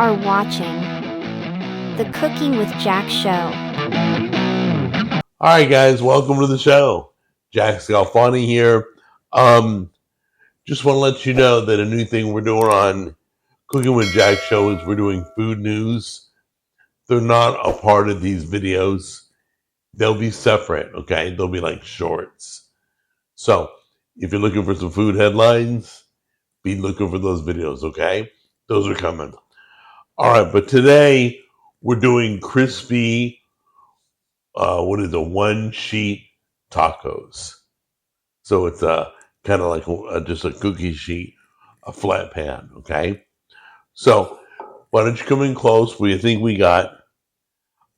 are watching the Cooking with Jack show. All right, guys, welcome to the show. Jack Scalfani here. Just want to let you know that a new thing we're doing on Cooking with Jack show is we're doing food news. They're not a part of these videos. They'll be separate, okay? They'll be like shorts. So if you're looking for some food headlines, be looking for those videos, okay? Those are coming. All right, but today we're doing crispy, one sheet tacos. So it's kind of like just a cookie sheet, a flat pan, okay? So why don't you come in close? What do you think we got?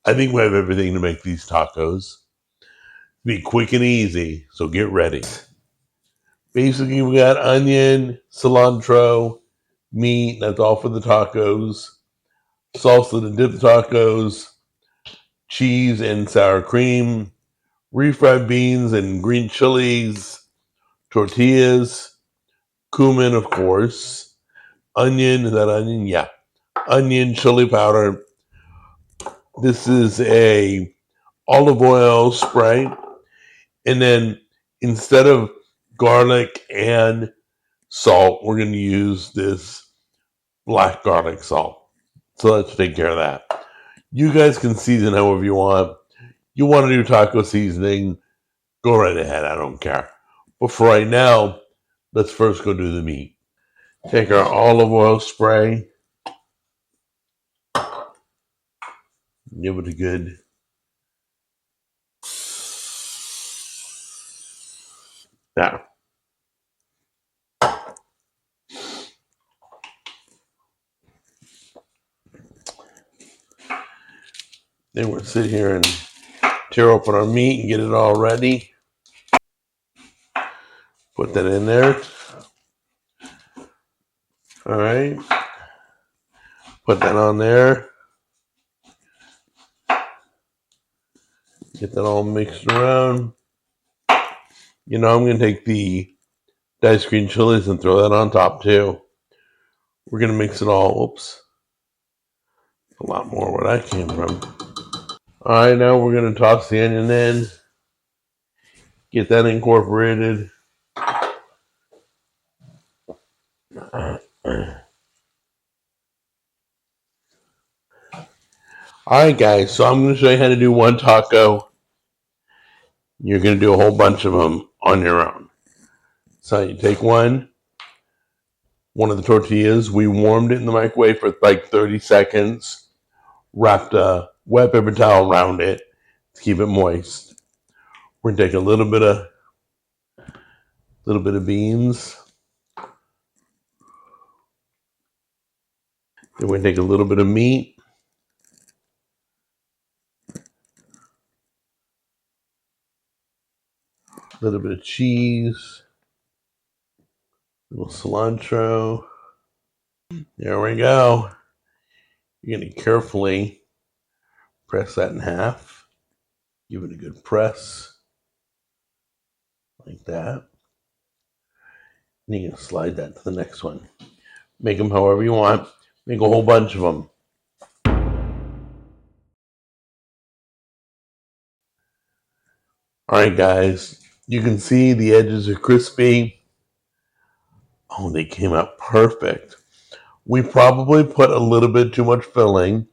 I think we have everything to make these tacos. Be quick and easy, so get ready. Basically, we got onion, cilantro, meat, that's all for the tacos, salsa to dip the tacos, cheese and sour cream, refried beans and green chilies, tortillas, cumin, of course, onion, is that onion? Yeah. Onion, chili powder. This is a olive oil spray. And then instead of garlic and salt, we're going to use this black garlic salt. So let's take care of that. You guys can season however you want. You want to do taco seasoning, go right ahead. I don't care. But for right now, let's first go do the meat. Take our olive oil spray. Give it a good now. Then we'll sit here and tear open our meat and get it all ready. Put that in there. All right. Put that on there. Get that all mixed around. You know, I'm going to take the diced green chilies and throw that on top too. We're going to mix it all. Oops. A lot more where that came from. All right, now we're going to toss the onion in. Get that incorporated. All right, guys, so I'm going to show you how to do one taco. You're going to do a whole bunch of them on your own. So you take one of the tortillas. We warmed it in the microwave for like 30 seconds. Wrapped a wet paper towel around it to keep it moist. We're going to take a little bit of beans. Then we're going to take a little bit of meat. A little bit of cheese. A little cilantro. There we go. You're going to carefully press that in half. Give it a good press. Like that. And you can slide that to the next one. Make them however you want. Make a whole bunch of them. All right, guys. You can see the edges are crispy. Oh, they came out perfect. We probably put a little bit too much filling,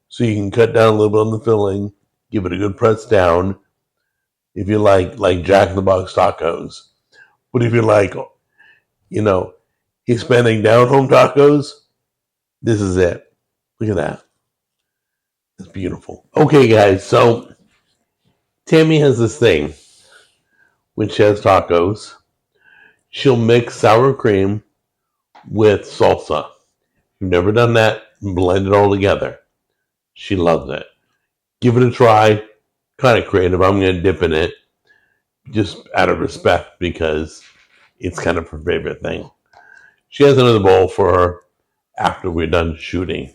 so you can cut down a little bit on the filling. Give it a good press down. If you like Jack in the Box tacos. But if you like, Hispanic down-home tacos, this is it. Look at that. It's beautiful. Okay, guys, so Tammy has this thing when she has tacos. She'll mix sour cream with salsa. If you've never done that, blend it all together. She loves it. Give it a try. Kind of creative. I'm going to dip in it just out of respect because it's kind of her favorite thing. She has another bowl for her after we're done shooting.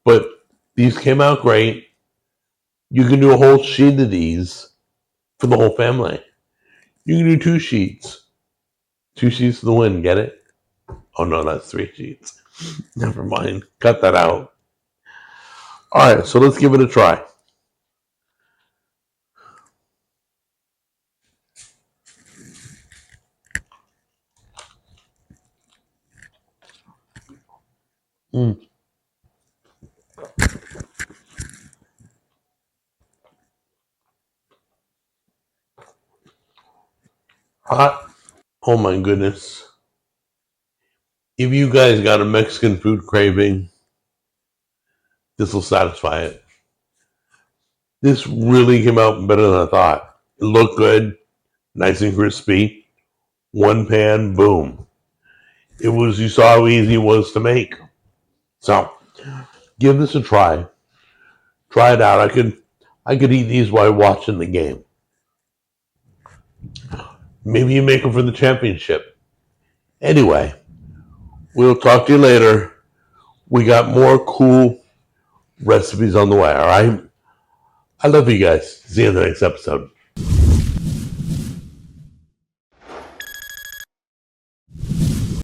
But these came out great. You can do a whole sheet of these for the whole family. You can do 2 sheets. 2 sheets to the win, get it? Oh no, that's 3 sheets. Never mind. Cut that out. All right, so let's give it a try. Mm. Hot. Oh my goodness. If you guys got a Mexican food craving, this will satisfy it. This really came out better than I thought. It looked good, nice and crispy. One pan, boom. You saw how easy it was to make. So give this a try. Try it out. I could eat these while watching the game. Maybe you make them for the championship. Anyway, we'll talk to you later. We got more cool recipes on the way, all right? I love you guys. See you in the next episode.